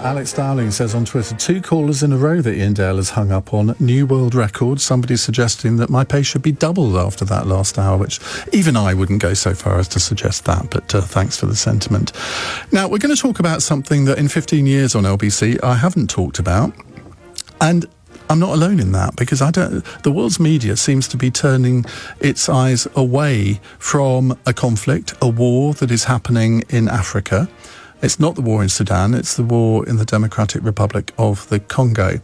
Alex Dowling says on Twitter, 2 callers in a row that Ian Dale has hung up on. New world record. Somebody's suggesting that my pay should be doubled after that last hour, which even I wouldn't go so far as to suggest that, but thanks for the sentiment. Now, we're going to talk about something that in 15 years on LBC I haven't talked about, and I'm not alone in that, because the world's media seems to be turning its eyes away from a conflict, a war that is happening in Africa. It's not the war in Sudan, it's the war in the Democratic Republic of the Congo.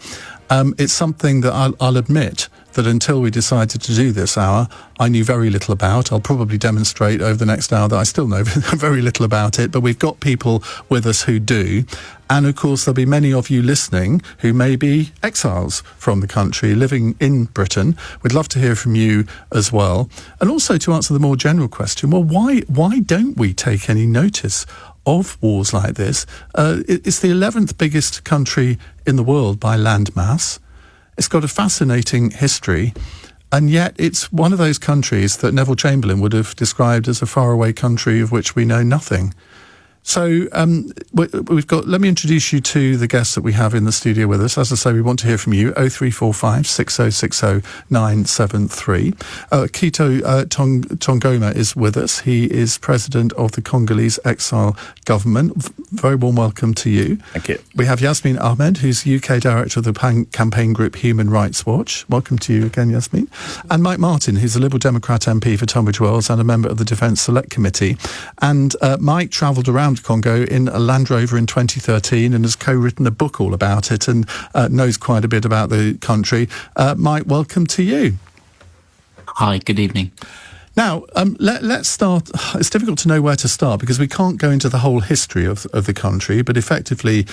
It's something that I'll admit that until we decided to do this hour, I knew very little about. I'll probably demonstrate over the next hour that I still know very little about it, but we've got people with us who do. And of course, there'll be many of you listening who may be exiles from the country living in Britain. We'd love to hear from you as well. And also to answer the more general question, well, why don't we take any notice of wars like this? It's the 11th biggest country in the world by land mass. It's got a fascinating history, and yet it's one of those countries that Neville Chamberlain would have described as a faraway country of which we know nothing. So we've got. Let me introduce you to the guests that we have in the studio with us. As I say, we want to hear from you. 0345 6060 973. Okito Tongomo is with us. He is president of the Congolese Exile Government. Very warm welcome to you. Thank you. We have Yasmin Ahmed, who's UK director of the campaign group Human Rights Watch. Welcome to you again, Yasmin. And Mike Martin, who's a Liberal Democrat MP for Tunbridge Wells and a member of the Defence Select Committee. And Mike travelled around Congo in a Land Rover in 2013 and has co-written a book all about it and knows quite a bit about the country. Mike, welcome to you. Hi, good evening. Now, let's start. It's difficult to know where to start because we can't go into the whole history of the country, but effectively,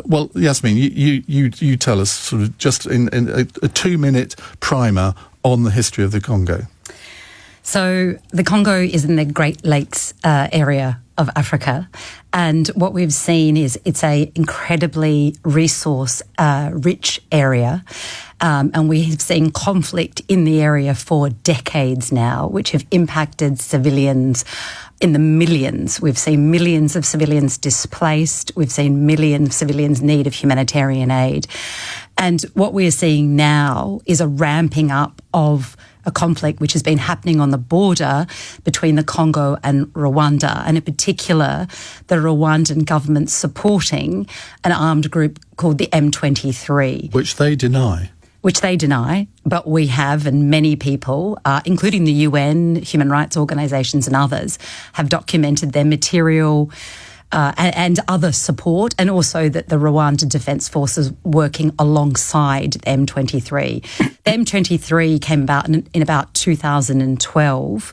well, Yasmin, you tell us sort of just in a 2-minute primer on the history of the Congo. So the Congo is in the Great Lakes area of Africa, and what we've seen is it's a incredibly resource rich area, and we have seen conflict in the area for decades now, which have impacted civilians in the millions. We've seen millions of civilians displaced. We've seen millions of civilians need of humanitarian aid. And what we are seeing now is a ramping up of a conflict which has been happening on the border between the Congo and Rwanda, and in particular, the Rwandan government supporting an armed group called the M23. Which they deny. Which they deny, but we have, and many people, including the UN, human rights organisations and others, have documented their material and other support, and also that the Rwandan Defence Forces working alongside the M23. The M23 came about in about 2012,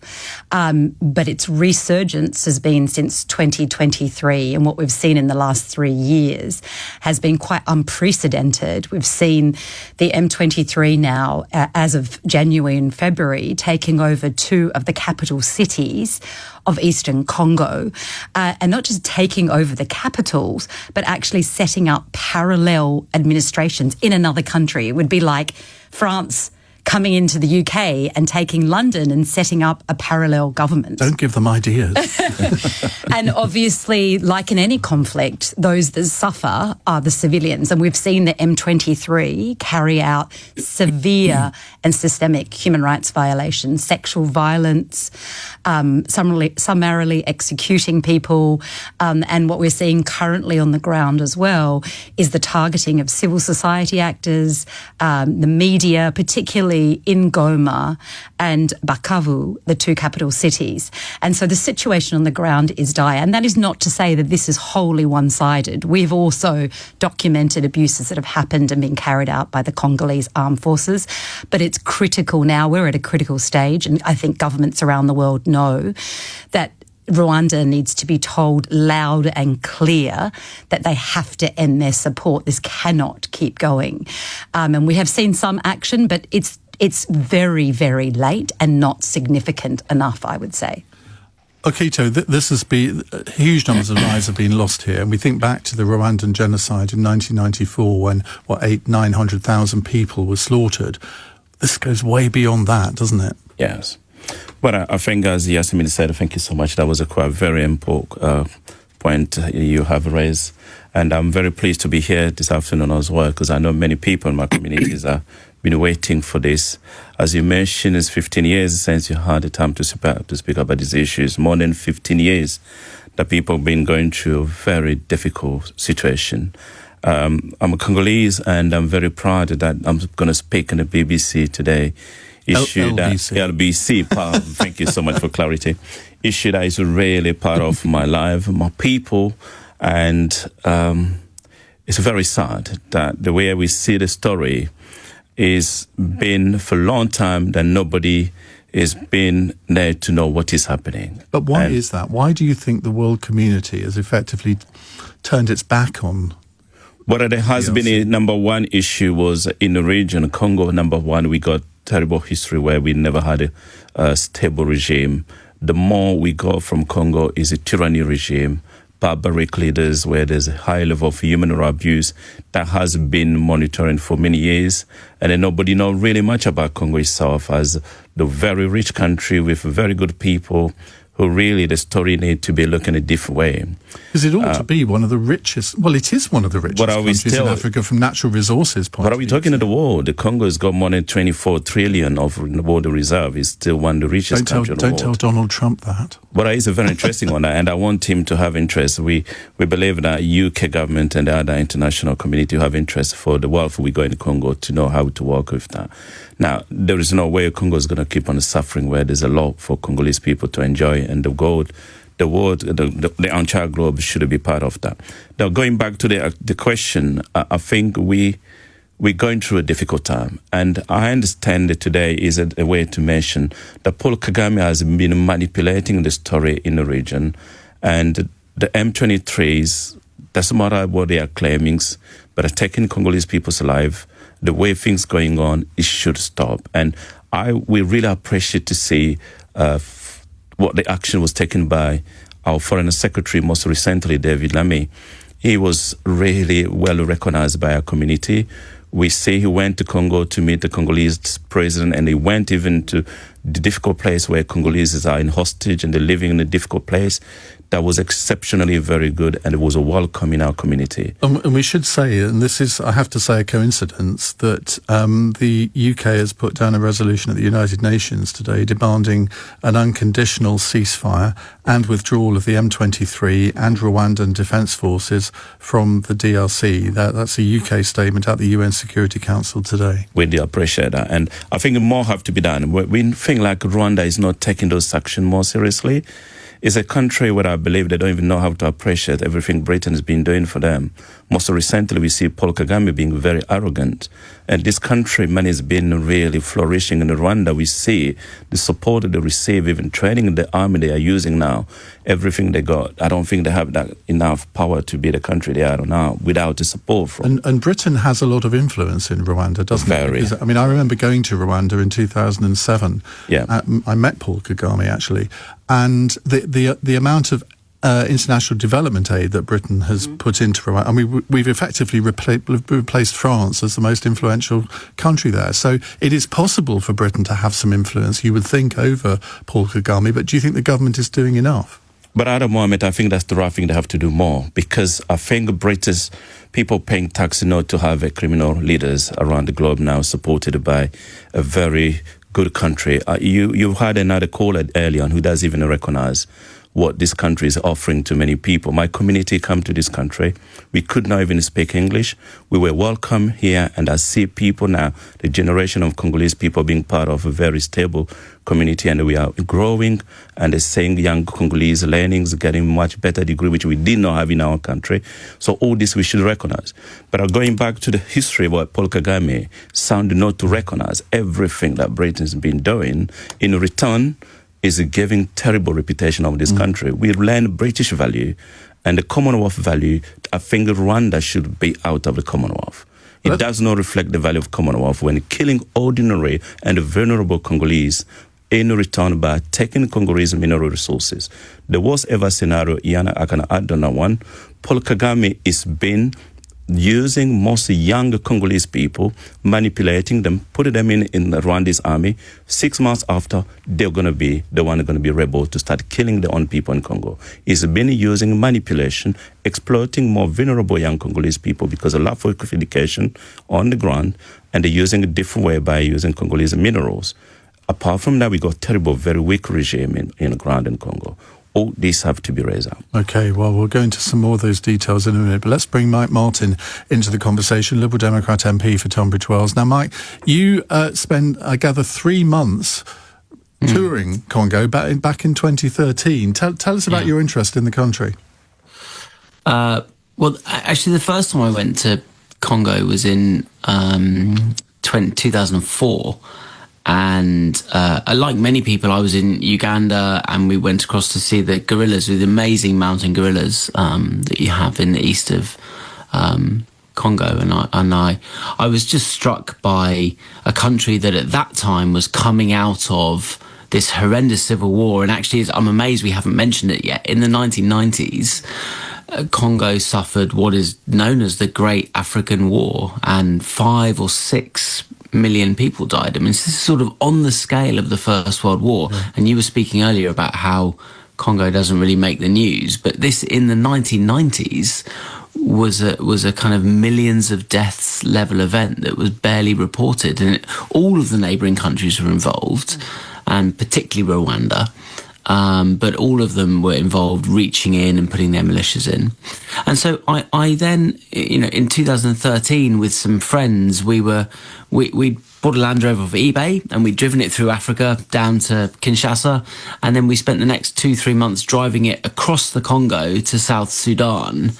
but its resurgence has been since 2023, and what we've seen in the last 3 years has been quite unprecedented. We've seen the M23 now, as of January and February, taking over 2 of the capital cities of Eastern Congo, and not just taking over the capitals, but actually setting up parallel administrations in another country. It would be like France coming into the UK and taking London and setting up a parallel government. Don't give them ideas. And obviously, like in any conflict, those that suffer are the civilians. And we've seen the M23 carry out severe and systemic human rights violations, sexual violence, summarily executing people. And what we're seeing currently on the ground as well is the targeting of civil society actors, the media, particularly in Goma and Bukavu, the 2 capital cities. And so the situation on the ground is dire. And that is not to say that this is wholly one-sided. We've also documented abuses that have happened and been carried out by the Congolese armed forces. But it's critical now. We're at a critical stage. And I think governments around the world know that Rwanda needs to be told loud and clear that they have to end their support. This cannot keep going. And we have seen some action, but it's very, very late and not significant enough, I would say. Okito, this has been, huge numbers of lives have been lost here. And we think back to the Rwandan genocide in 1994 when, 900,000 people were slaughtered. This goes way beyond that, doesn't it? Yes. But I think, as Yasmin said, thank you so much. That was a quite very important point you have raised. And I'm very pleased to be here this afternoon as well, because I know many people in my communities have been waiting for this. As you mentioned, it's 15 years since you had the time to speak about these issues. More than 15 years that people have been going through a very difficult situation. I'm a Congolese, and I'm very proud that I'm going to speak in the BBC today. LBC, thank you so much for clarity. Issue that is really part of my life, my people, and it's very sad that the way we see the story is been for a long time that nobody is been there to know what is happening. But why is that? Why do you think the world community has effectively turned its back on? But there has been a number one issue was in the region, Congo, number one, we got terrible history where we never had a stable regime. The more we go from Congo is a tyranny regime, barbaric leaders where there's a high level of human rights abuse that has been monitoring for many years. And then nobody knows really much about Congo itself as the very rich country with very good people who really the story need to be looking a different way. Because it ought to be one of the richest, well, it is one of the richest countries in Africa from natural resources point of view. What are we talking of the world? The Congo has got more than 24 trillion of water reserve. It's still one of the richest countries in the world. Don't tell Donald Trump that. But it's a very interesting one, and I want him to have interest. We believe that UK government and the other international community have interest for the wealth we got in Congo to know how to work with that. Now, there is no way Congo is going to keep on suffering where there's a lot for Congolese people to enjoy, and the world, the entire globe should be part of that. Now, going back to the question, I think we're going through a difficult time, and I understand that today is a way to mention that Paul Kagame has been manipulating the story in the region, and the M23s, doesn't matter what they are claiming, but are taking Congolese people's life. The way things going on, it should stop. And we really appreciate to see what the action was taken by our Foreign Secretary, most recently, David Lammy. He was really well recognized by our community. We see he went to Congo to meet the Congolese president, and he went even to the difficult place where Congolese are in hostage and they're living in a difficult place. That was exceptionally very good, and it was a welcome in our community. And we should say, and this is, I have to say, a coincidence, that the UK has put down a resolution at the United Nations today demanding an unconditional ceasefire and withdrawal of the M23 and Rwandan Defence Forces from the DRC. That's a UK statement at the UN Security Council today. We do appreciate that, and I think more have to be done. We think like Rwanda is not taking those actions more seriously. It's a country where I believe they don't even know how to appreciate everything Britain has been doing for them. Most recently, we see Paul Kagame being very arrogant. And this country, man, has been really flourishing. In Rwanda, we see the support that they receive, even training the army they are using now, everything they got. I don't think they have that enough power to be the country they are now without the support from. And Britain has a lot of influence in Rwanda, doesn't it? Because, I mean, I remember going to Rwanda in 2007. Yeah. I met Paul Kagame, actually. And the amount of international development aid that Britain has put into Rwanda, I mean, we've effectively replaced France as the most influential country there. So it is possible for Britain to have some influence, you would think, over Paul Kagame. But do you think the government is doing enough? But at the moment, I think that's the right thing. They have to do more, because I think British people paying tax not to have criminal leaders around the globe now supported by a very good country. You had another caller earlier on who doesn't even recognize what this country is offering to many people. My community come to this country. We could not even speak English. We were welcome here, and I see people now, the generation of Congolese people being part of a very stable community, and we are growing, and they're saying young Congolese learning, getting much better degree, which we did not have in our country. So all this we should recognize. But going back to the history of what Paul Kagame sounded not to recognize everything that Britain's been doing, in return, is giving terrible reputation of this country. We learn British value and the Commonwealth value. I think Rwanda should be out of the Commonwealth. It does not reflect the value of Commonwealth when killing ordinary and vulnerable Congolese in return by taking Congolese mineral resources. The worst ever scenario, Iana, I can add on that one. Paul Kagame is being using mostly young Congolese people, manipulating them, putting them in Rwanda's army. 6 months after, they're going to be the one going to be rebel to start killing their own people in Congo. It's been using manipulation, exploiting more vulnerable young Congolese people because of lack of education on the ground, and they're using a different way by using Congolese minerals. Apart from that, we got terrible, very weak regime in the ground in Congo. All these have to be raised up. Okay, well, we'll go into some more of those details in a minute, but let's bring Mike Martin into the conversation, Liberal Democrat MP for Tunbridge Wells. Now, Mike, you spent, I gather, 3 months touring Congo back in 2013. Tell us about your interest in the country. Well, actually, the first time I went to Congo was in 2004. And like many people, I was in Uganda, and we went across to see the gorillas, with amazing mountain gorillas that you have in the east of Congo. And I was just struck by a country that at that time was coming out of this horrendous civil war. And actually, I'm amazed we haven't mentioned it yet. In the 1990s, Congo suffered what is known as the Great African War, and 5 or 6 million people died. I mean, this is sort of on the scale of the First World War. Yeah. And you were speaking earlier about how Congo doesn't really make the news, but this in the 1990s was a kind of millions of deaths level event that was barely reported, and all of the neighbouring countries were involved, and particularly Rwanda. But all of them were involved, reaching in and putting their militias in. And so I then, in 2013 with some friends, we bought a Land Rover off eBay, and we'd driven it through Africa down to Kinshasa. And then we spent the next 2-3 months driving it across the Congo to South Sudan.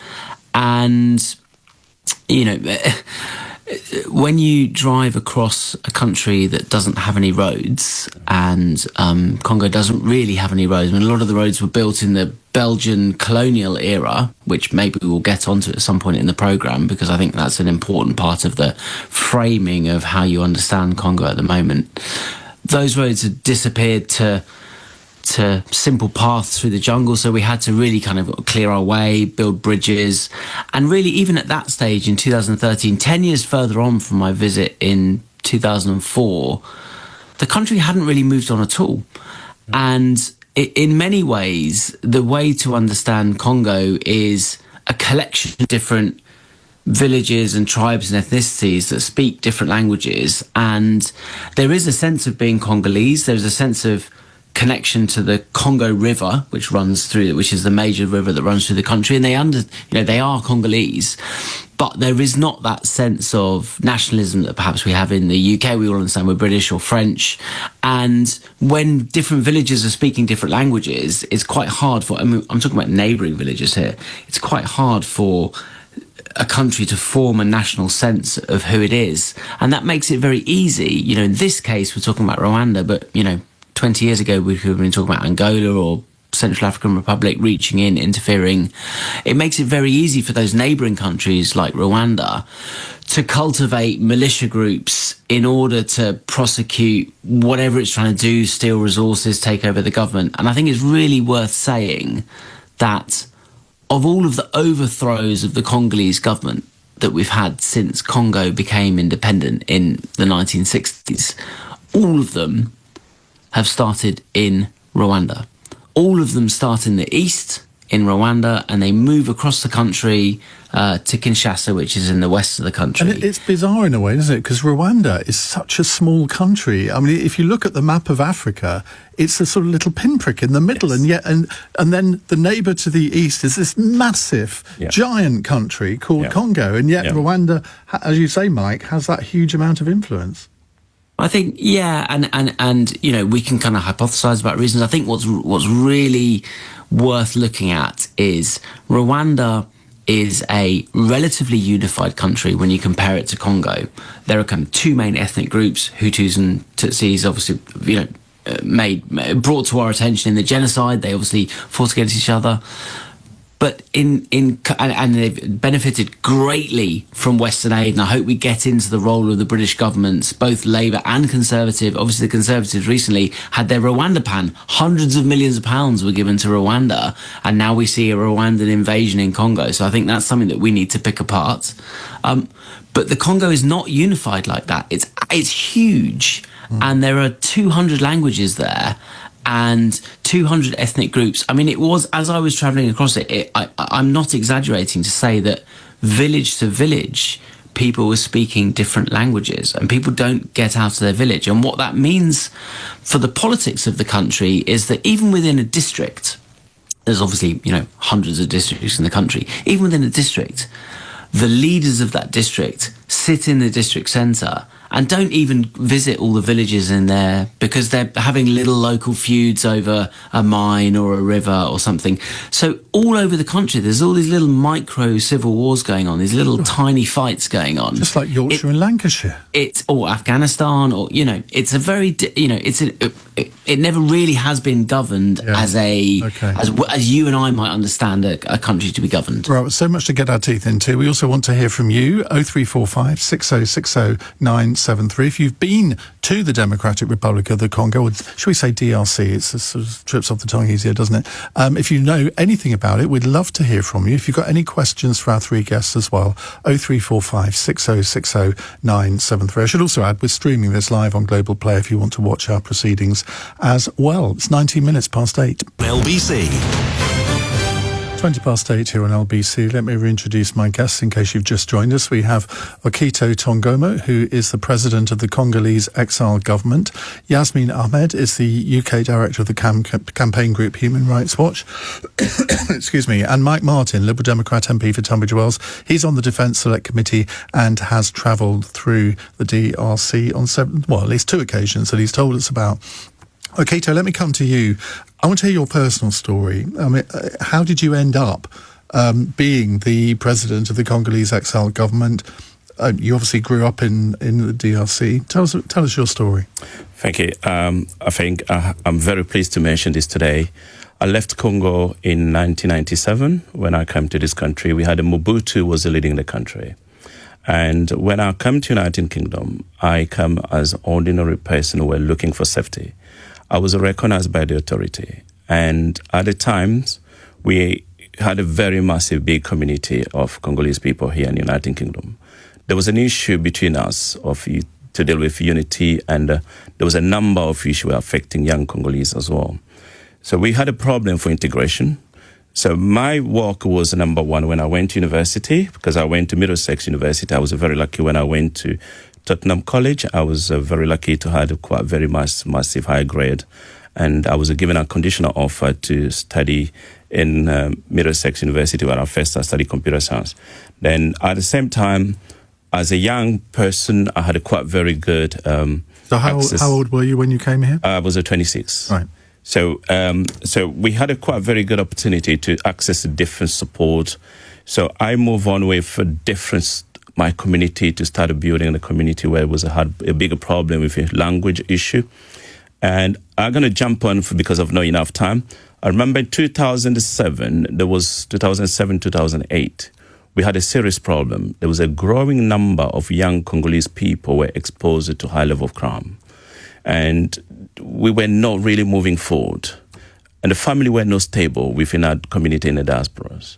And, when you drive across a country that doesn't have any roads, and Congo doesn't really have any roads, I mean, a lot of the roads were built in the Belgian colonial era, which maybe we'll get onto at some point in the programme, because I think that's an important part of the framing of how you understand Congo at the moment. Those roads had disappeared to simple paths through the jungle, so we had to really kind of clear our way, build bridges. And really, even at that stage in 2013, 10 years further on from my visit in 2004, the country hadn't really moved on at all. And in many ways, the way to understand Congo is a collection of different villages and tribes and ethnicities that speak different languages. And there is a sense of being Congolese. There's a sense of connection to the Congo River, which is the major river that runs through the country, and they are Congolese, but there is not that sense of nationalism that perhaps we have in the UK. We all understand we're British or French, and when different villages are speaking different languages, it's quite hard I'm talking about neighbouring villages here. It's quite hard for a country to form a national sense of who it is, and that makes it very easy. In this case, we're talking about Rwanda, but 20 years ago, we could have been talking about Angola or Central African Republic reaching in, interfering. It makes it very easy for those neighbouring countries like Rwanda to cultivate militia groups in order to prosecute whatever it's trying to do, steal resources, take over the government. And I think it's really worth saying that of all of the overthrows of the Congolese government that we've had since Congo became independent in the 1960s, all of them have started in Rwanda. All of them start in the east, in Rwanda, and they move across the country to Kinshasa, which is in the west of the country. And it's bizarre in a way, isn't it? Because Rwanda is such a small country. I mean, if you look at the map of Africa, it's a sort of little pinprick in the middle, yes. and then the neighbour to the east is this massive, giant country called Congo, and yet Rwanda, as you say, Mike, has that huge amount of influence. I think, and we can kind of hypothesize about reasons. I think what's really worth looking at is Rwanda is a relatively unified country when you compare it to Congo. There are kind of two main ethnic groups, Hutus and Tutsis, obviously, brought to our attention in the genocide. They obviously fought against each other. But and they've benefited greatly from Western aid, and I hope we get into the role of the British governments, both Labour and Conservative. Obviously, the Conservatives recently had their Rwanda plan. Hundreds of millions of pounds were given to Rwanda, and now we see a Rwandan invasion in Congo. So I think that's something that we need to pick apart. But the Congo is not unified like that. It's huge, and there are 200 languages there, and 200 ethnic groups. I mean, it was, as I was travelling across it, I'm not exaggerating to say that village to village, people were speaking different languages, and people don't get out of their village. And what that means for the politics of the country is that even within a district, there's obviously, hundreds of districts in the country, even within a district, the leaders of that district sit in the district centre and don't even visit all the villages in there because they're having little local feuds over a mine or a river or something. So all over the country, there's all these little micro civil wars going on, these little tiny fights going on. Just like Yorkshire and Lancashire. Or Afghanistan, or, it's a very, it never really has been governed as you and I might understand a country to be governed. Right, so much to get our teeth into. We also want to hear from you, 0345 6060 973. If you've been to the Democratic Republic of the Congo, or should we say DRC? It's a sort of trips off the tongue easier, doesn't it? If you know anything about it, we'd love to hear from you. If you've got any questions for our three guests as well, 0345 6060 973. I should also add, we're streaming this live on Global Play if you want to watch our proceedings as well. It's 19 minutes past 8. LBC. 20 past 8 here on LBC. Let me reintroduce my guests in case you've just joined us. We have Okito Tongomo, who is the president of the Congolese Exile Government. Yasmin Ahmed is the UK director of the campaign group Human Rights Watch. Excuse me. And Mike Martin, Liberal Democrat MP for Tunbridge Wells. He's on the Defence Select Committee and has travelled through the DRC on at least 2 occasions that he's told us about. Okito, let me come to you. I want to hear your personal story. I mean, how did you end up being the president of the Congolese Exile Government? You obviously grew up in the DRC. Tell us your story. Thank you. I think I'm very pleased to mention this today. I left Congo in 1997 when I came to this country. We had Mobutu was leading the country. And when I came to United Kingdom, I came as an ordinary person who were looking for safety. I was recognized by the authority. And at the time, we had a very massive, big community of Congolese people here in the United Kingdom. There was an issue between us to deal with unity, and there was a number of issues affecting young Congolese as well. So we had a problem for integration. So my work was number one when I went to university, because I went to Middlesex University. I was very lucky when I went to Tottenham College. I was very lucky to have quite very massive high grade, and I was given a conditional offer to study in Middlesex University, where I studied computer science. Then at the same time, as a young person, I had a quite very good So how old were you when you came here? I was 26. Right. So we had a quite very good opportunity to access different support. So I moved on with my community to start building a community where had a bigger problem with a language issue. And I'm going to jump on because of not enough time. I remember in 2007, 2008, we had a serious problem. There was a growing number of young Congolese people were exposed to high level of crime. And we were not really moving forward. And the family were not stable within our community in the diasporas.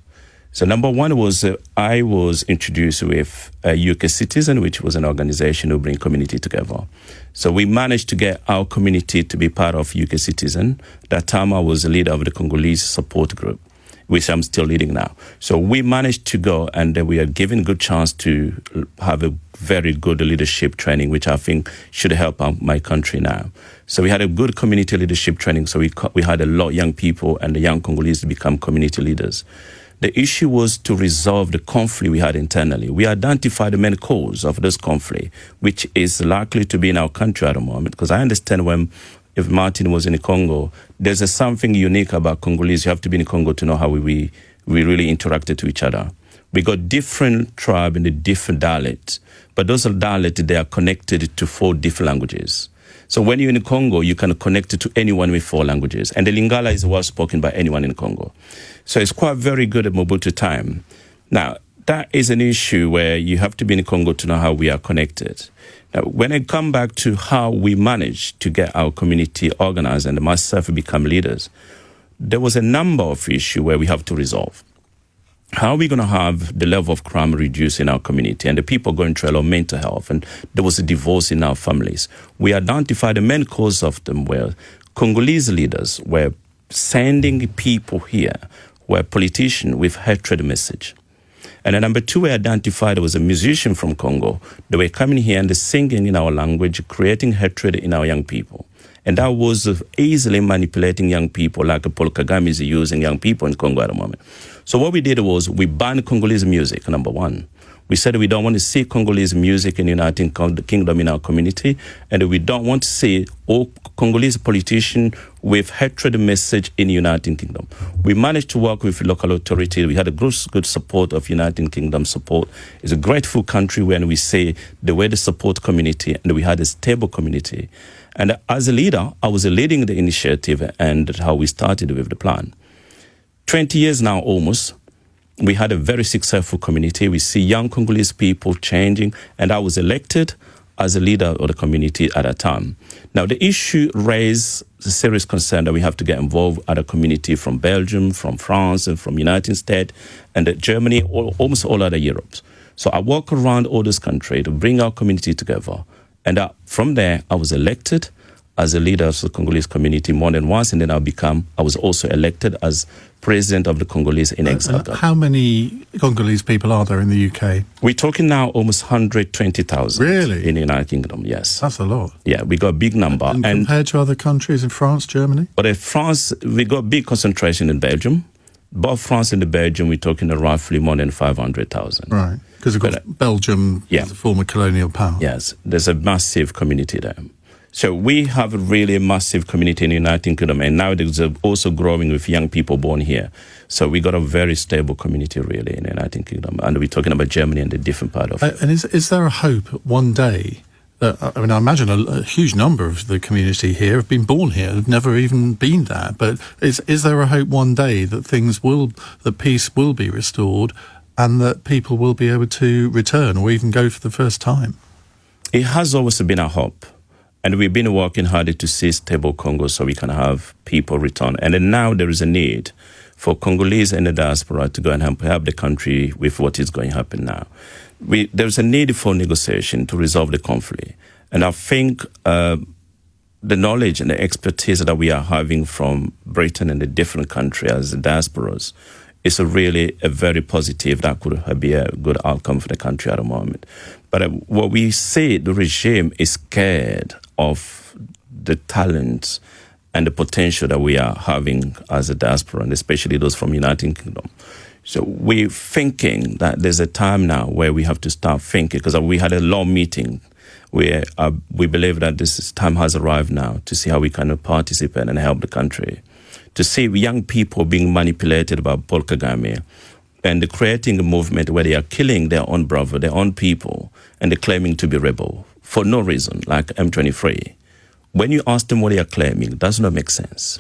So number one was I was introduced with UK Citizen, which was an organization who bring community together. So we managed to get our community to be part of UK Citizen. That time I was the leader of the Congolese support group, which I'm still leading now. So we managed to go, and we are given good chance to have a very good leadership training, which I think should help my country now. So we had a good community leadership training. So we had a lot of young people and the young Congolese to become community leaders. The issue was to resolve the conflict we had internally. We identified the main cause of this conflict, which is likely to be in our country at the moment, because I understand if Martin was in Congo, there's something unique about Congolese. You have to be in Congo to know how we really interacted to each other. We got different tribes and the different dialects, but those dialects, they are connected to 4 different languages. So when you're in Congo, you can connect to anyone with 4 languages. And the Lingala is well spoken by anyone in Congo. So it's quite very good at Mobutu time. Now, that is an issue where you have to be in Congo to know how we are connected. Now, when I come back to how we managed to get our community organized and myself become leaders, there was a number of issues where we have to resolve. How are we going to have the level of crime reduced in our community and the people going through a lot of mental health? And there was a divorce in our families. We identified the main cause of them were Congolese leaders were sending people here, were politicians with hatred message. And then number 2, we identified there was a musician from Congo. They were coming here and singing in our language, creating hatred in our young people. And that was easily manipulating young people like Paul Kagame is using young people in Congo at the moment. So what we did was we banned Congolese music, number 1. We said we don't want to see Congolese music in the United Kingdom in our community, and we don't want to see all Congolese politicians with hatred message in the United Kingdom. We managed to work with local authorities. We had a good support of United Kingdom support. It's a grateful country when we say the way they support community, and we had a stable community. And as a leader, I was leading the initiative and how we started with the plan. 20 years now almost, we had a very successful community. We see young Congolese people changing, and I was elected as a leader of the community at that time. Now, the issue raised a serious concern that we have to get involved at a community from Belgium, from France, and from United States, and Germany, almost all other Europe. So I walk around all this country to bring our community together. And from there, I was elected as a leader of the Congolese community more than once, and then I was also elected as president of the Congolese Exile Government. How many Congolese people are there in the UK? We're talking now almost 120,000. Really? In the United Kingdom, yes. That's a lot. Yeah, we got a big number. And compared to other countries in France, Germany? But in France, we got big concentration in Belgium. Both France and Belgium, we're talking roughly more than 500,000. Right, because of course Belgium is a former colonial power. Yes, there's a massive community there. So we have a really massive community in the United Kingdom, and now it's also growing with young people born here. So we got a very stable community really in the United Kingdom, and we're talking about Germany and the different part of it. And is there a hope one day that, I mean, I imagine a huge number of the community here have been born here, have never even been there, but is there a hope one day that that peace will be restored and that people will be able to return or even go for the first time? It has always been a hope. And we've been working hard to see stable Congo so we can have people return. And then now there is a need for Congolese and the diaspora to go and help the country with what is going to happen now. There's a need for negotiation to resolve the conflict. And I think the knowledge and the expertise that we are having from Britain and the different countries as the diasporas is really a very positive, that could be a good outcome for the country at the moment. But what we see, the regime is scared of the talents and the potential that we are having as a diaspora, and especially those from United Kingdom. So we're thinking that there's a time now where we have to start thinking, because we had a long meeting where we believe that this time has arrived now to see how we can participate and help the country. To see young people being manipulated by Paul Kagame and creating a movement where they are killing their own brother, their own people, and they're claiming to be rebel for no reason, like M23. When you ask them what they are claiming, it does not make sense.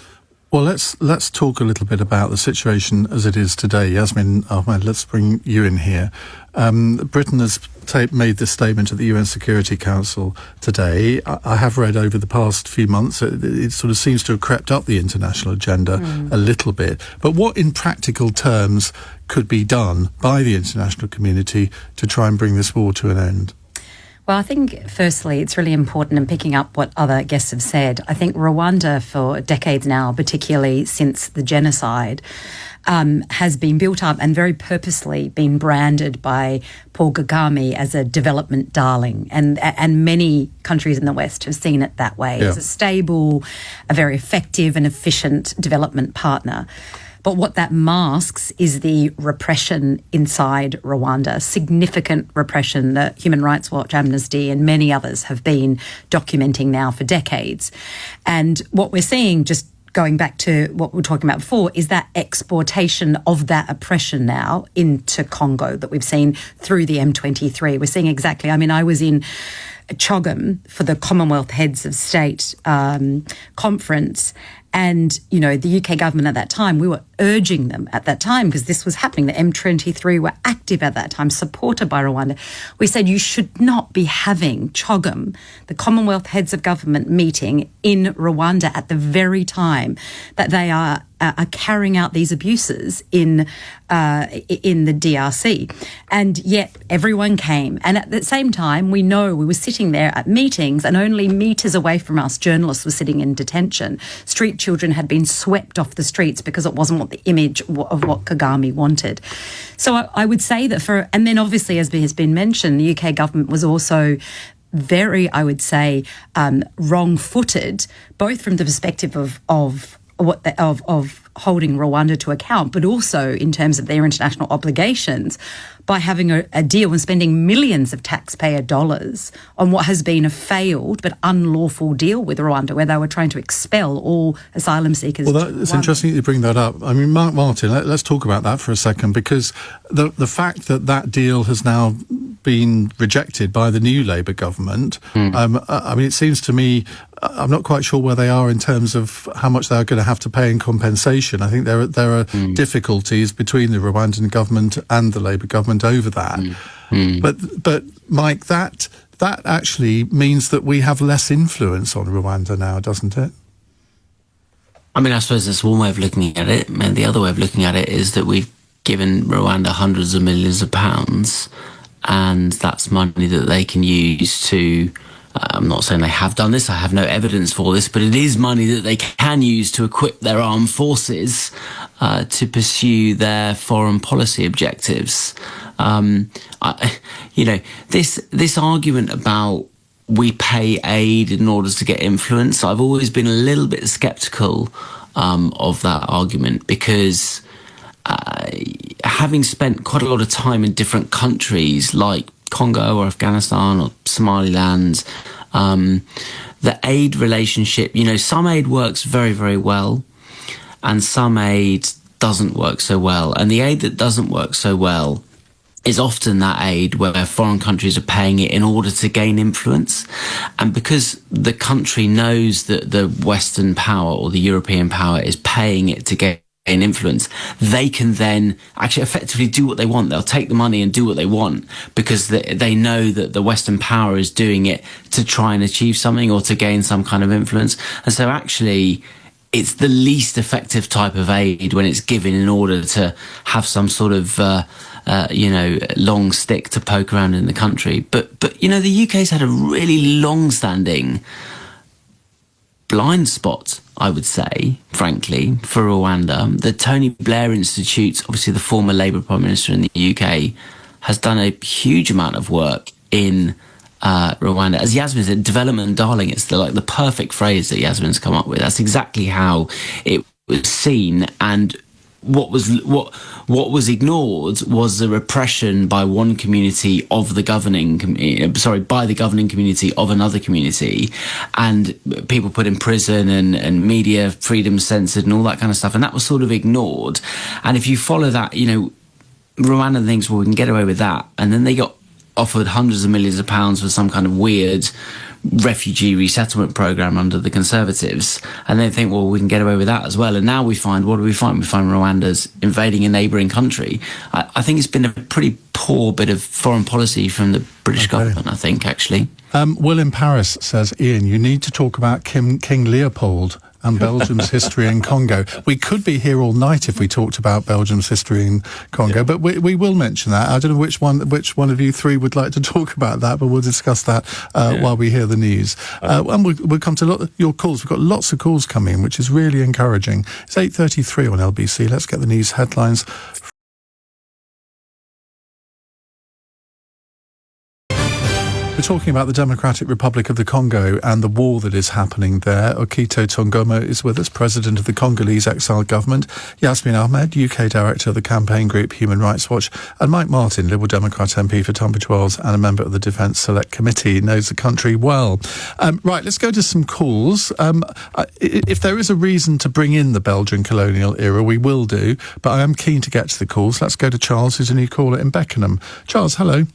Well, let's talk a little bit about the situation as it is today. Yasmin Ahmed, let's bring you in here. Britain has made this statement at the UN Security Council today. I have read over the past few months, it sort of seems to have crept up the international agenda a little bit. But what in practical terms could be done by the international community to try and bring this war to an end? Well, I think, firstly, it's really important, and picking up what other guests have said, I think Rwanda for decades now, particularly since the genocide, has been built up and very purposely been branded by Paul Kagame as a development darling. And many countries in the West have seen it that way, as a stable, a very effective and efficient development partner. But what that masks is the repression inside Rwanda, significant repression that Human Rights Watch, Amnesty and many others have been documenting now for decades. And what we're seeing, just going back to what we were talking about before, is that exportation of that oppression now into Congo that we've seen through the M23. We're seeing exactly, I mean, I was in CHOGM, for the Commonwealth Heads of State conference. And, you know, the UK government at that time, we were urging them at that time, because this was happening. The M23 were active at that time, supported by Rwanda. We said you should not be having CHOGM, the Commonwealth Heads of Government meeting in Rwanda at the very time that they are carrying out these abuses in the DRC. And yet everyone came. And at the same time, we know we were sitting there at meetings, and only meters away from us, journalists were sitting in detention. Street children had been swept off the streets because it wasn't what the image of what Kagame wanted. So I would say that and then obviously, as has been mentioned, the UK government was also very, I would say, wrong-footed, both from the perspective of holding Rwanda to account, but also in terms of their international obligations, by having a deal and spending millions of taxpayer dollars on what has been a failed but unlawful deal with Rwanda, where they were trying to expel all asylum seekers. Well, it's interesting that you bring that up. I mean, Mark Martin, let's talk about that for a second, because the fact that deal has now been rejected by the new Labour government, I mean, it seems to me, I'm not quite sure where they are in terms of how much they're going to have to pay in compensation. I think there are difficulties between the Rwandan government and the Labour government over that. But Mike, that actually means that we have less influence on Rwanda now, doesn't it? I mean, I suppose that's one way of looking at it. And the other way of looking at it is that we've given Rwanda hundreds of millions of pounds, and that's money that they can use to... I'm not saying they have done this, I have no evidence for this, but it is money that they can use to equip their armed forces to pursue their foreign policy objectives. This argument about we pay aid in order to get influence, I've always been a little bit sceptical of that argument, because having spent quite a lot of time in different countries like Congo or Afghanistan or Somaliland, the aid relationship, some aid works very, very well, and some aid doesn't work so well. And the aid that doesn't work so well is often that aid where foreign countries are paying it in order to gain influence. And because the country knows that the Western power or the European power is paying it to gain influence, they can then actually effectively do what they want. They'll take the money and do what they want, because they know that the Western power is doing it to try and achieve something or to gain some kind of influence. And so actually it's the least effective type of aid when it's given in order to have some sort of long stick to poke around in the country. But the UK's had a really long-standing blind spot, I would say, frankly, for Rwanda. The Tony Blair Institute, obviously the former Labour Prime Minister in the UK, has done a huge amount of work in Rwanda. As Yasmin said, development darling, it's the perfect phrase that Yasmin's come up with. That's exactly how it was seen. And what was ignored was the repression by one community of the governing by the governing community of another community, and people put in prison and media freedom censored and all that kind of stuff, and that was sort of ignored. And if you follow that, Rwanda thinks, well, we can get away with that, and then they got offered hundreds of millions of pounds for some kind of weird refugee resettlement program under the Conservatives, and they think, well, we can get away with that as well. And now what do we find? We find Rwanda's invading a neighbouring country. I think it's been a pretty poor bit of foreign policy from the British government, I think, actually. Will in Paris says, Ian, you need to talk about King Leopold and Belgium's history in Congo. We could be here all night if we talked about Belgium's history in Congo, but we will mention that. I don't know which one of you three would like to talk about that, but we'll discuss that while we hear the news. And we'll come to your calls. We've got lots of calls coming in, which is really encouraging. It's 8:33 on LBC. Let's get the news headlines. We're talking about the Democratic Republic of the Congo and the war that is happening there. Okito Tongomo is with us, President of the Congolese Exile Government. Yasmin Ahmed, UK Director of the campaign group Human Rights Watch. And Mike Martin, Liberal Democrat MP for Tunbridge Wells and a member of the Defence Select Committee, knows the country well. Right, let's go to some calls. If there is a reason to bring in the Belgian colonial era, we will do. But I am keen to get to the calls. Let's go to Charles, who's a new caller in Beckenham. Charles, hello.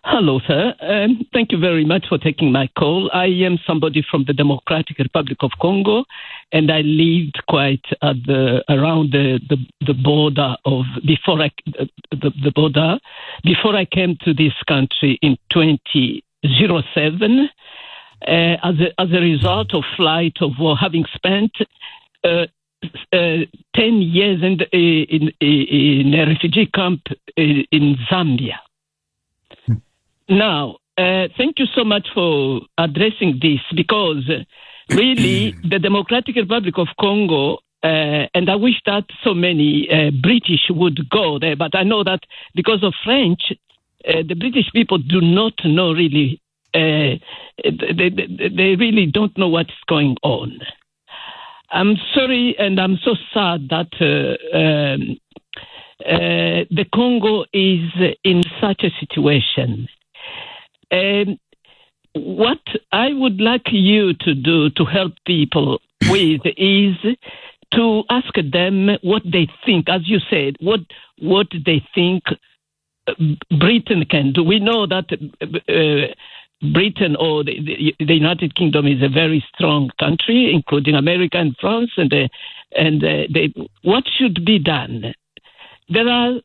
Hello, sir. Thank you very much for taking my call. I am somebody from the Democratic Republic of Congo, and I lived quite at around the border of before I came to this country in 2007. As a result of flight of war, having spent 10 years in a refugee camp in Zambia. Now, thank you so much for addressing this, because really the Democratic Republic of Congo, and I wish that so many British would go there, but I know that because of French, the British people do not know really, they really don't know what's going on. I'm sorry, and I'm so sad that the Congo is in such a situation. What I would like you to do to help people with is to ask them what they think, as you said, what they think Britain can do. We know that Britain or the United Kingdom is a very strong country, including America and France, and what should be done? There are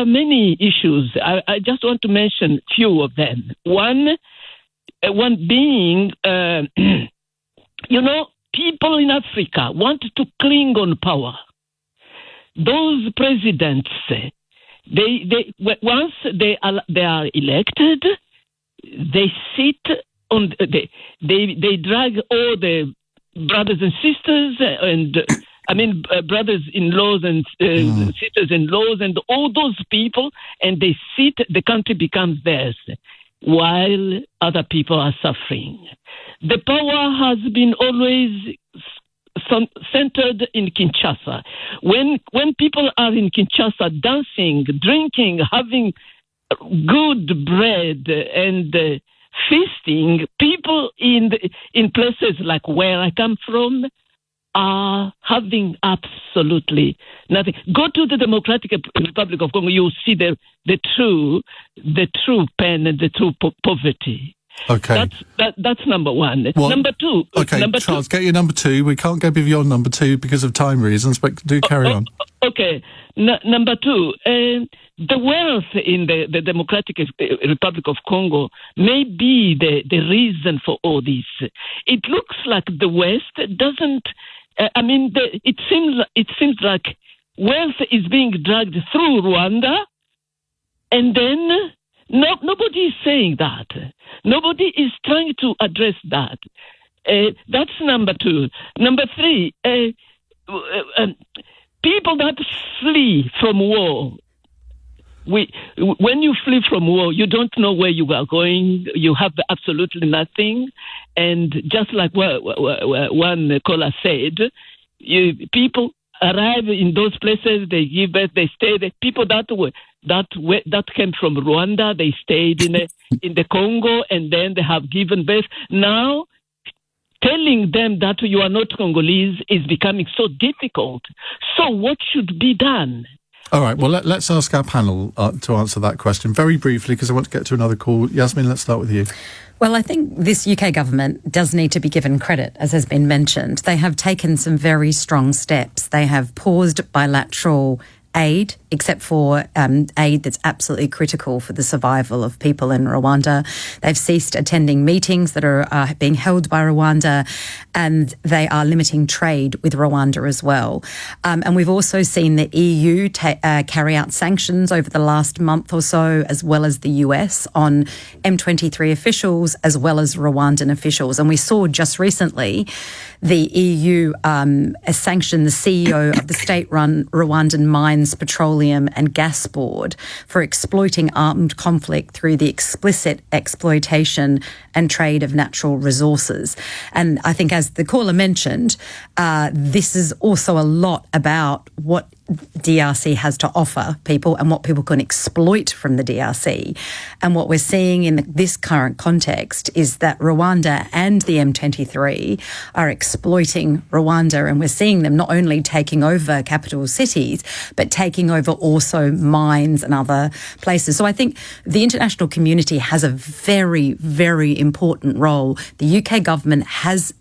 many issues. I just want to mention few of them. One being, people in Africa want to cling on power. Those presidents, once they are elected, they sit on. They drag all the brothers and sisters and. brothers-in-laws and sisters-in-laws and all those people, and they sit, the country becomes theirs, while other people are suffering. The power has been always centered in Kinshasa. When people are in Kinshasa dancing, drinking, having good bread and feasting, people in places like where I come from are having absolutely nothing. Go to the Democratic Republic of Congo, you'll see the true pain and the true poverty. Okay. That's number one. Well, number two. Okay, Charles, get your number two. We can't go beyond number two because of time reasons, but do carry on. Okay. Number two, the wealth in the Democratic Republic of Congo may be the reason for all this. It looks like the West doesn't. It seems like wealth is being dragged through Rwanda, and then nobody is saying that. Nobody is trying to address that. That's number two. Number three, people that flee from war. When you flee from war, you don't know where you are going. You have absolutely nothing. And just like one caller said, people arrive in those places, they give birth, they stay there. People that came from Rwanda, they stayed in the Congo, and then they have given birth. Now, telling them that you are not Congolese is becoming so difficult. So what should be done? All right, well, let's ask our panel to answer that question very briefly, because I want to get to another call. Yasmin, let's start with you. Well, I think this UK government does need to be given credit, as has been mentioned. They have taken some very strong steps. They have paused bilateral aid, except for aid that's absolutely critical for the survival of people in Rwanda. They've ceased attending meetings that are being held by Rwanda, and they are limiting trade with Rwanda as well. And we've also seen the EU carry out sanctions over the last month or so, as well as the US, on M23 officials as well as Rwandan officials. And we saw just recently the EU sanction the CEO of the state-run Rwandan Mines, Petroleum and Gas Board for exploiting armed conflict through the explicit exploitation and trade of natural resources. And I think, as the caller mentioned, this is also a lot about what DRC has to offer people and what people can exploit from the DRC. And what we're seeing in this current context is that Rwanda and the M23 are exploiting Rwanda, and we're seeing them not only taking over capital cities, but taking over also mines and other places. So I think the international community has a very, very important role. The UK government has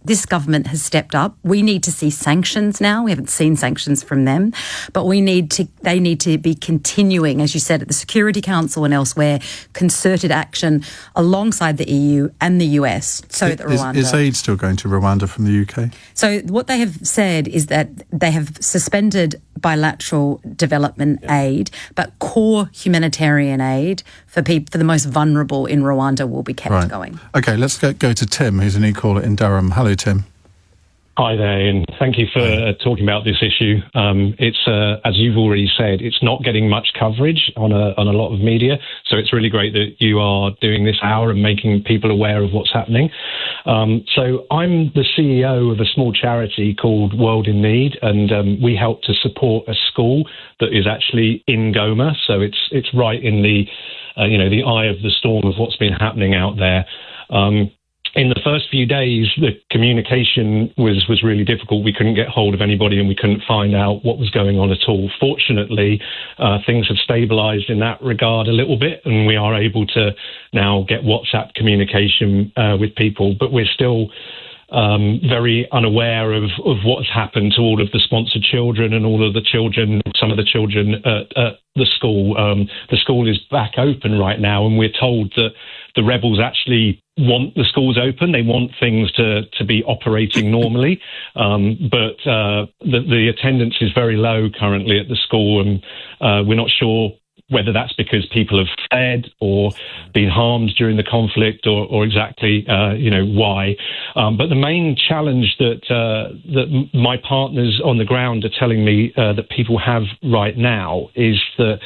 stepped up. We need to see sanctions now. We haven't seen sanctions from them. But they need to be continuing, as you said, at the Security Council and elsewhere, concerted action alongside the EU and the US so that Rwanda... Is aid still going to Rwanda from the UK? So what they have said is that they have suspended bilateral development aid, but core humanitarian aid for the most vulnerable in Rwanda will be kept going. OK, let's go to Tim, who's an e-caller in Durham. Hello, Tim. Hi there, and thank you for talking about this issue. It's, as you've already said, it's not getting much coverage on a lot of media, so it's really great that you are doing this hour and making people aware of what's happening. So I'm the CEO of a small charity called World in Need, and we help to support a school that is actually in Goma, so it's right in the the eye of the storm of what's been happening out there. In the first few days, the communication was really difficult. We couldn't get hold of anybody and we couldn't find out what was going on at all. Fortunately, things have stabilised in that regard a little bit, and we are able to now get WhatsApp communication with people, but we're still very unaware of what has happened to all of the sponsored children and all of the children, some of the children at the school. The school is back open right now, and we're told that the rebels actually want the schools open. They want things to be operating normally, but the attendance is very low currently at the school, and we're not sure whether that's because people have fled or been harmed during the conflict, or exactly why. But the main challenge that my partners on the ground are telling me that people have right now is that,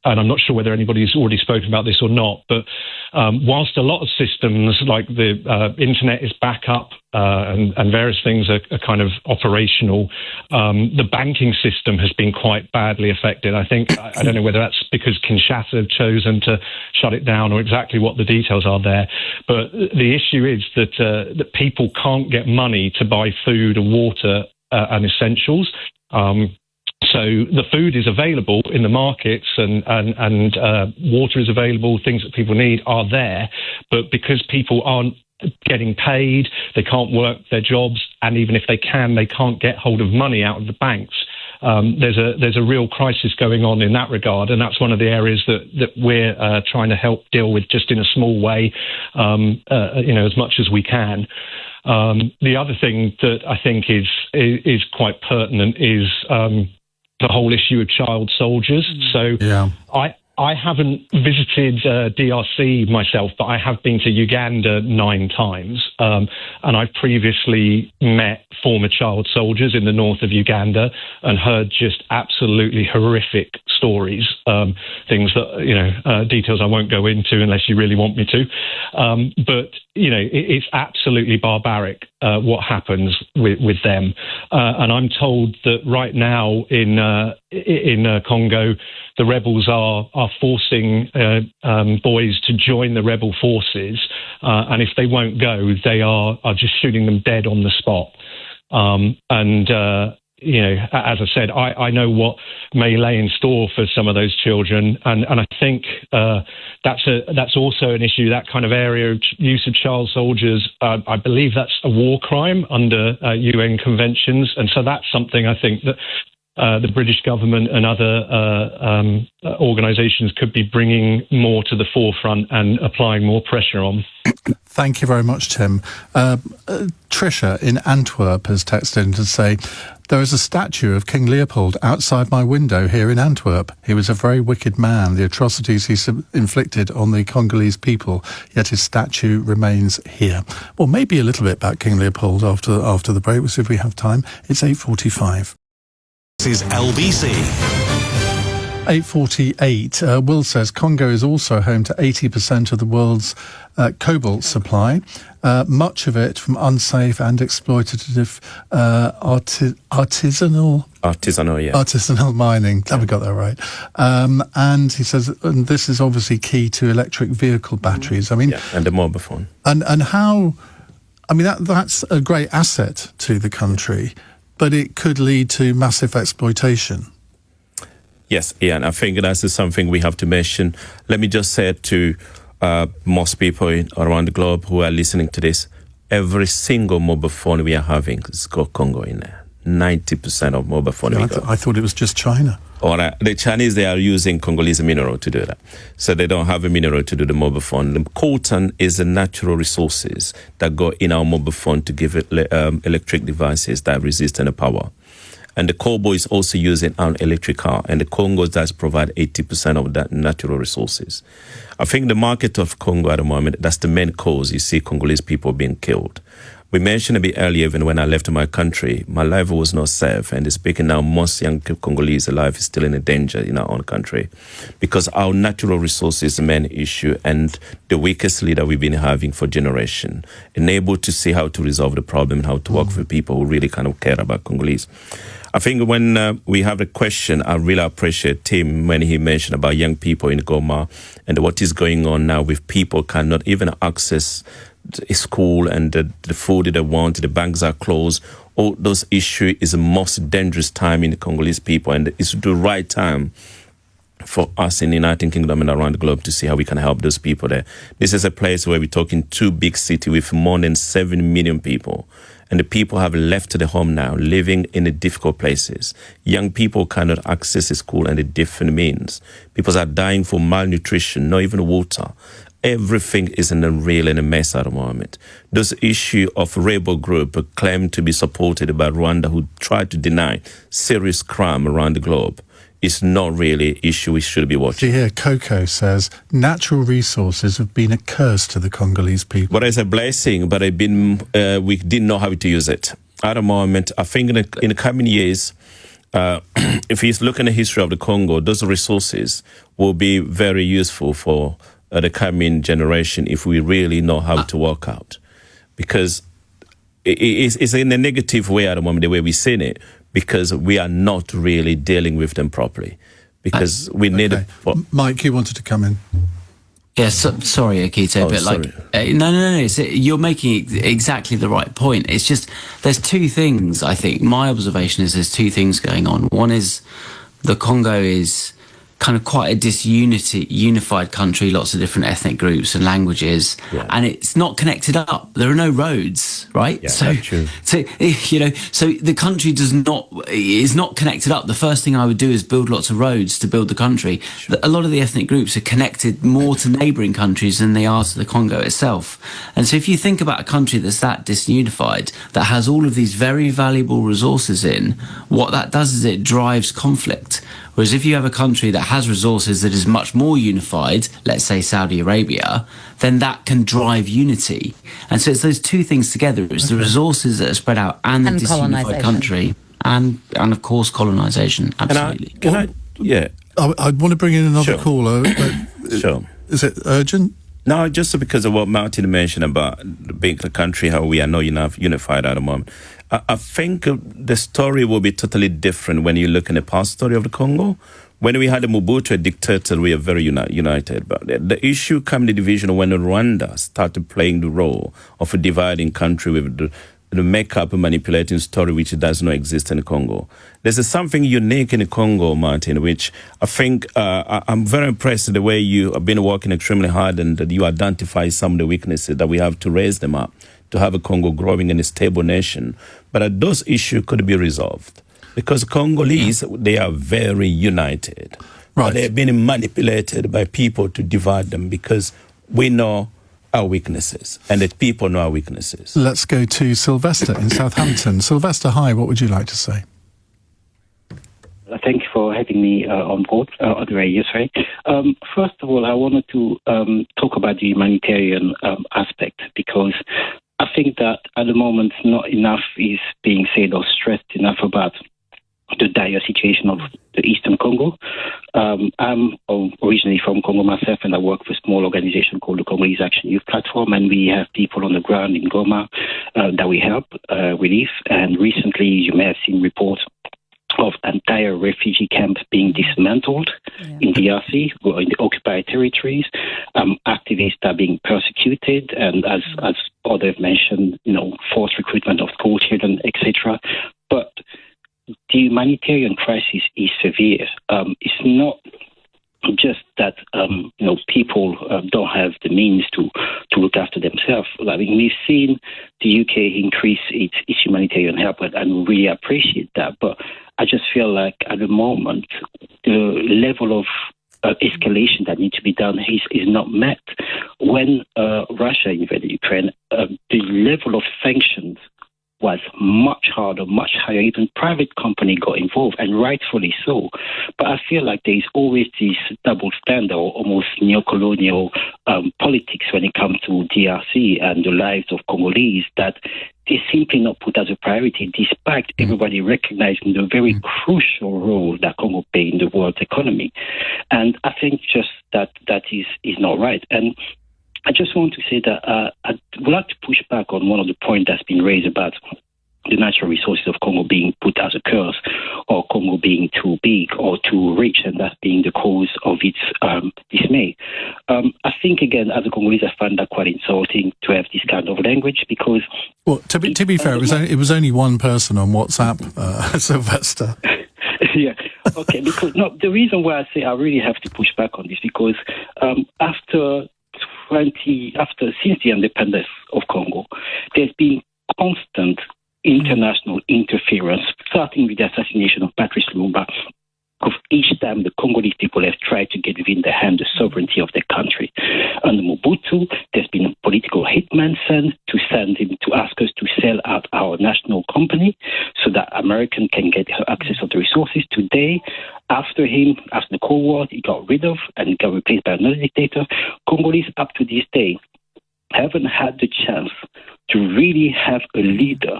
and I'm not sure whether anybody's already spoken about this or not, but whilst a lot of systems like the internet is back up and various things are kind of operational, the banking system has been quite badly affected. I think, I don't know whether that's because Kinshasa have chosen to shut it down or exactly what the details are there, but the issue is that people can't get money to buy food and water and essentials. So the food is available in the markets and water is available, things that people need are there, but because people aren't getting paid, they can't work their jobs, and even if they can, they can't get hold of money out of the banks. There's a real crisis going on in that regard, and that's one of the areas that we're trying to help deal with, just in a small way, as much as we can. The other thing that I think is quite pertinent is the whole issue of child soldiers. So I haven't visited DRC myself, but I have been to Uganda 9 times. And I've previously met former child soldiers in the north of Uganda and heard just absolutely horrific stories, things that, details I won't go into unless you really want me to. But, it's absolutely barbaric what happens with them. And I'm told that right now in Congo, the rebels are forcing boys to join the rebel forces, and if they won't go, they are just shooting them dead on the spot. As I said, I know what may lay in store for some of those children, and I think that's also an issue. That kind of area of use of child soldiers, I believe that's a war crime under UN conventions, and so that's something I think that the British government and other organisations could be bringing more to the forefront and applying more pressure on. Thank you very much, Tim. Tricia in Antwerp has texted in to say, there is a statue of King Leopold outside my window here in Antwerp. He was a very wicked man, the atrocities he inflicted on the Congolese people, yet his statue remains here. Well, maybe a little bit about King Leopold after the break. We'll see if we have time. It's 8:45. This is LBC. 8:48. Will says Congo is also home to 80% of the world's cobalt supply, much of it from unsafe and exploitative artisanal mining. Glad we got that right. And he says, and this is obviously key to electric vehicle batteries. I mean, and the mobile phone. And how? I mean, that's a great asset to the country, but it could lead to massive exploitation. Yes, Ian, I think that's something we have to mention. Let me just say to most people around the globe who are listening to this, every single mobile phone we are having has got Congo in there. 90% of mobile phone we got. I thought it was just China. Or the Chinese, they are using Congolese mineral to do that. So they don't have a mineral to do the mobile phone. The coltan is the natural resources that go in our mobile phone to give it electric devices that resist any power. And the Cobalt is also using an electric car. And the Congo does provide 80% of that natural resources. I think the market of Congo at the moment, that's the main cause. You see Congolese people being killed. We mentioned a bit earlier, even when I left my country, my life was not safe. And speaking now, most young Congolese life is still in a danger in our own country because our natural resources is the main issue and the weakest leader we've been having for generations, unable to see how to resolve the problem and how to work with people who really kind of care about Congolese. I think when we have a question, I really appreciate Tim when he mentioned about young people in Goma and what is going on now with people cannot even access school and the food they want, the banks are closed. All those issues is the most dangerous time in the Congolese people, and it's the right time for us in the United Kingdom and around the globe to see how we can help those people there. This is a place where we're talking two big cities with more than 7 million people. And the people have left the home now, living in the difficult places. Young people cannot access the school and the different means. People are dying for malnutrition, not even water. Everything is in a real and a mess at the moment. This issue of rebel group claimed to be supported by Rwanda, who tried to deny serious crime around the globe, is not really an issue we should be watching. Here, Coco says, natural resources have been a curse to the Congolese people. But it's a blessing, but we didn't know how to use it. At the moment, I think in the coming years, if you look at the history of the Congo, those resources will be very useful for the coming generation if we really know how to work out. Because it's in a negative way at the moment, the way we're seeing it, because we are not really dealing with them properly. Because we need... Mike, you wanted to come in. Yes, sorry, Okito, but sorry. No. You're making exactly the right point. It's just, there's two things, I think. My observation is there's two things going on. One is the Congo is kind of quite a unified country, lots of different ethnic groups and languages, and it's not connected up. There are no roads, right? Yeah, so the country is not connected up. The first thing I would do is build lots of roads to build the country. Sure. A lot of the ethnic groups are connected more to neighbouring countries than they are to the Congo itself. And so if you think about a country that's that disunified, that has all of these very valuable resources in, what that does is it drives conflict. Whereas if you have a country that has resources that is much more unified, let's say Saudi Arabia, then that can drive unity. And so it's those two things together. It's the resources that are spread out and the disunified country and of course colonisation. Absolutely. I want to bring in another caller. Sure. Is it urgent? No, just because of what Martin mentioned about being a country, how we are not enough unified at the moment. I think the story will be totally different when you look in the past story of the Congo. When we had a Mobutu, a dictator, we are very united. But the issue came in the division when Rwanda started playing the role of a dividing country with the make-up manipulating story which does not exist in the Congo. There's something unique in the Congo, Martin, which I think I'm very impressed with the way you have been working extremely hard and that you identify some of the weaknesses that we have to raise them up, to have a Congo growing in a stable nation. But those issues could be resolved. Because Congolese, they are very united. Right. But they've been manipulated by people to divide them because we know our weaknesses and that people know our weaknesses. Let's go to Sylvester in Southampton. Sylvester, hi, what would you like to say? Thank you for having me on board, on the radio, sorry. First of all, I wanted to talk about the humanitarian aspect because I think that at the moment not enough is being said or stressed enough about the dire situation of the Eastern Congo. I'm originally from Congo myself, and I work for a small organization called the Congolese Youth Platform, and we have people on the ground in Goma that we help relief. And recently, you may have seen reports of entire refugee camps being dismantled in DRC or in the occupied territories. Activists are being persecuted, and as others mentioned, forced recruitment of school children, etc. But the humanitarian crisis is severe. It's not just that people don't have the means to look after themselves. I mean, we've seen the UK increase its humanitarian help, and we really appreciate that. But I just feel like at the moment, the level of escalation that needs to be done is not met. When Russia invaded Ukraine, the level of sanctions was much harder, much higher. Even private company got involved, and rightfully so. But I feel like there is always this double standard, or almost neo-colonial politics when it comes to DRC and the lives of Congolese that is simply not put as a priority, despite everybody recognizing the very crucial role that Congo plays in the world's economy. And I think just that is not right. And I just want to say that I would like to push back on one of the points that's been raised about the natural resources of Congo being put as a curse, or Congo being too big or too rich, and that being the cause of its dismay. I think, again, as a Congolese, I find that quite insulting to have this kind of language, because... Well, to be fair, it was only one person on WhatsApp, Sylvester. Yeah, okay, because the reason why I say I really have to push back on this, because since the independence of Congo, there's been constant international interference, starting with the assassination of Patrice Lumumba. Of each time the Congolese people have tried to get within their hand the sovereignty of their country. Under Mobutu, there's been a political hitman sent to ask us to sell out our national company so that American can get access of the resources. Today, after him, after the Cold War, he got rid of and got replaced by another dictator. Congolese, up to this day, haven't had the chance to really have a leader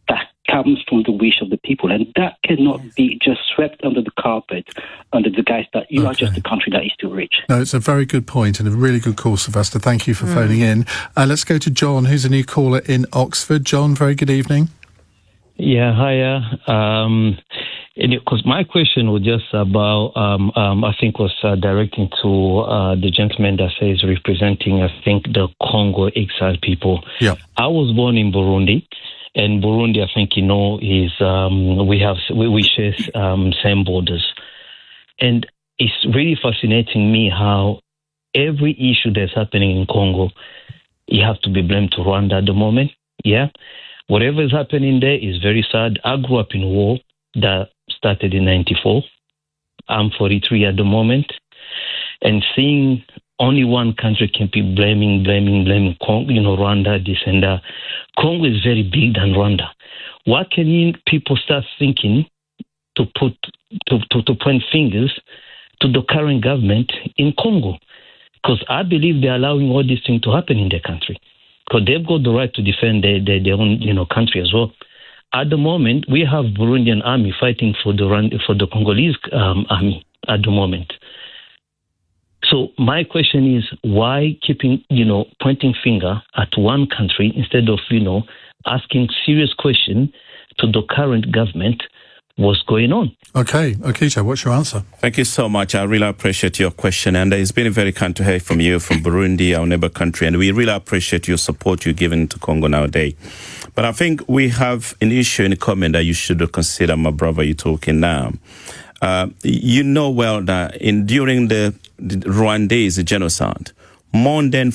that comes from the wish of the people, and that cannot be just swept under the carpet under the guise that you are just a country that is too rich. No, it's a very good point and a really good call, Sylvester. Thank you for phoning in. Let's go to John, who's a new caller in Oxford. John, very good evening. Yeah, hiya. Because my question was just about, I think was directing to the gentleman that says representing, I think, the Congo exile people. Yeah. I was born in Burundi. And Burundi, I think, is we share same borders. And it's really fascinating me how every issue that's happening in Congo, you have to be blamed to Rwanda at the moment. Yeah. Whatever is happening there is very sad. I grew up in war that started in 1994. I'm 43 at the moment. And seeing only one country can be blaming Congo, Rwanda, this and that. Congo is very big than Rwanda. What can people start thinking to point fingers to the current government in Congo? Because I believe they're allowing all these things to happen in their country. Because they've got the right to defend their own country as well. At the moment, we have Burundian army fighting for the Congolese army at the moment. So my question is, why keeping, pointing finger at one country instead of, asking serious question to the current government what's going on? Okay, Okito, what's your answer? Thank you so much. I really appreciate your question, and it's been very kind to hear from you from Burundi, our neighbor country, and we really appreciate your support you're giving to Congo nowadays. But I think we have an issue in common that you should consider, my brother, you're talking now. You know well that during the Rwandese genocide, more than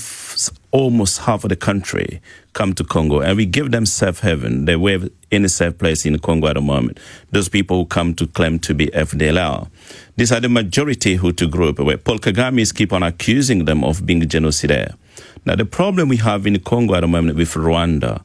almost half of the country come to Congo, and we give them safe haven. They were in a safe place in Congo at the moment. Those people who come to claim to be FDLR. These are the majority Hutu group, where Paul Kagame keep on accusing them of being genocidaire. Now, the problem we have in Congo at the moment with Rwanda,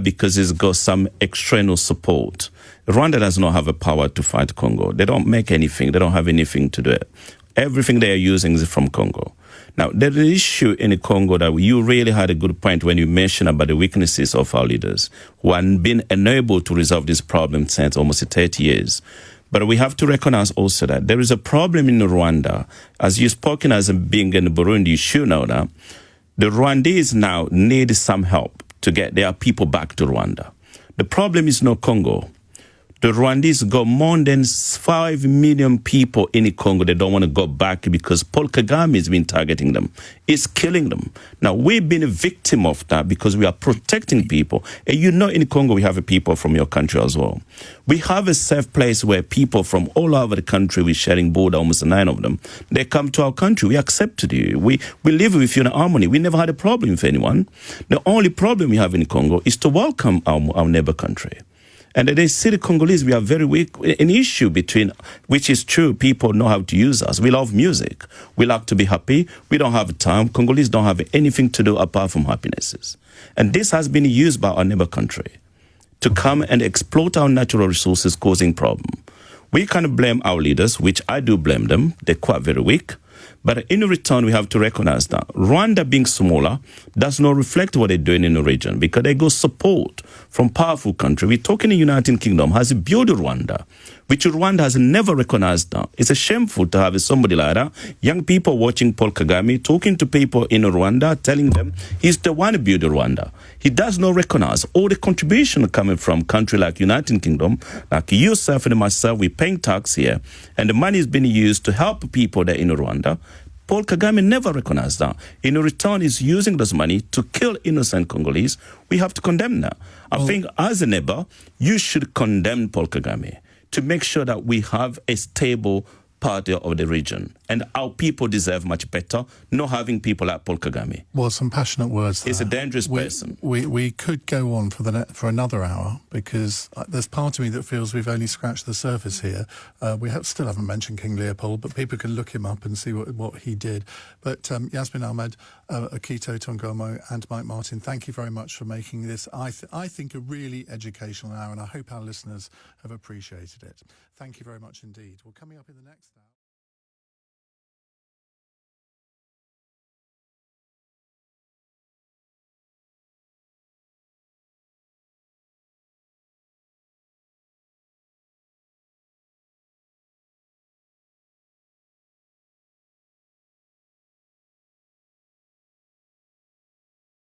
because it's got some external support, Rwanda does not have a power to fight Congo. They don't make anything. They don't have anything to do it. Everything they are using is from Congo. Now, there's an issue in the Congo that you really had a good point when you mentioned about the weaknesses of our leaders who have been unable to resolve this problem since almost 30 years. But we have to recognize also that there is a problem in Rwanda. As you've spoken as being in Burundi, you should know that the Rwandese now need some help to get their people back to Rwanda. The problem is not Congo. The Rwandese got more than 5 million people in the Congo that don't want to go back because Paul Kagame has been targeting them. It's killing them. Now, we've been a victim of that because we are protecting people. And you know, in Congo, we have people from your country as well. We have a safe place where people from all over the country, we're sharing border, almost 9 of them, they come to our country. We accepted you. We live with you in harmony. We never had a problem with anyone. The only problem we have in Congo is to welcome our neighbor country. And they see the Congolese, we are very weak. An issue between, which is true, people know how to use us. We love music. We like to be happy. We don't have time. Congolese don't have anything to do apart from happinesses. And this has been used by our neighbor country to come and exploit our natural resources, causing problem. We can blame our leaders, which I do blame them. They're quite very weak. But in return, we have to recognize that Rwanda being smaller does not reflect what they're doing in the region because they got support from powerful countries. We're talking the United Kingdom has built Rwanda, which Rwanda has never recognized that. It's a shameful to have somebody like that, young people watching Paul Kagame, talking to people in Rwanda, telling them he's the one who built Rwanda. He does not recognize all the contribution coming from countries like United Kingdom, like yourself and myself. We're paying tax here, and the money is being used to help people there in Rwanda. Paul Kagame never recognized that. In return, he's using this money to kill innocent Congolese. We have to condemn that. I think as a neighbor, you should condemn Paul Kagame to make sure that we have a stable party of the region. And our people deserve much better, not having people like Paul Kagame. Well, some passionate words there. He's a dangerous person. We could go on for another hour because there's part of me that feels we've only scratched the surface here. We still haven't mentioned King Leopold, but people can look him up and see what he did. But Yasmin Ahmed, Okito Tongomo and Mike Martin, thank you very much for making this, I think, a really educational hour, and I hope our listeners have appreciated it. Thank you very much indeed. Well, coming up in the next...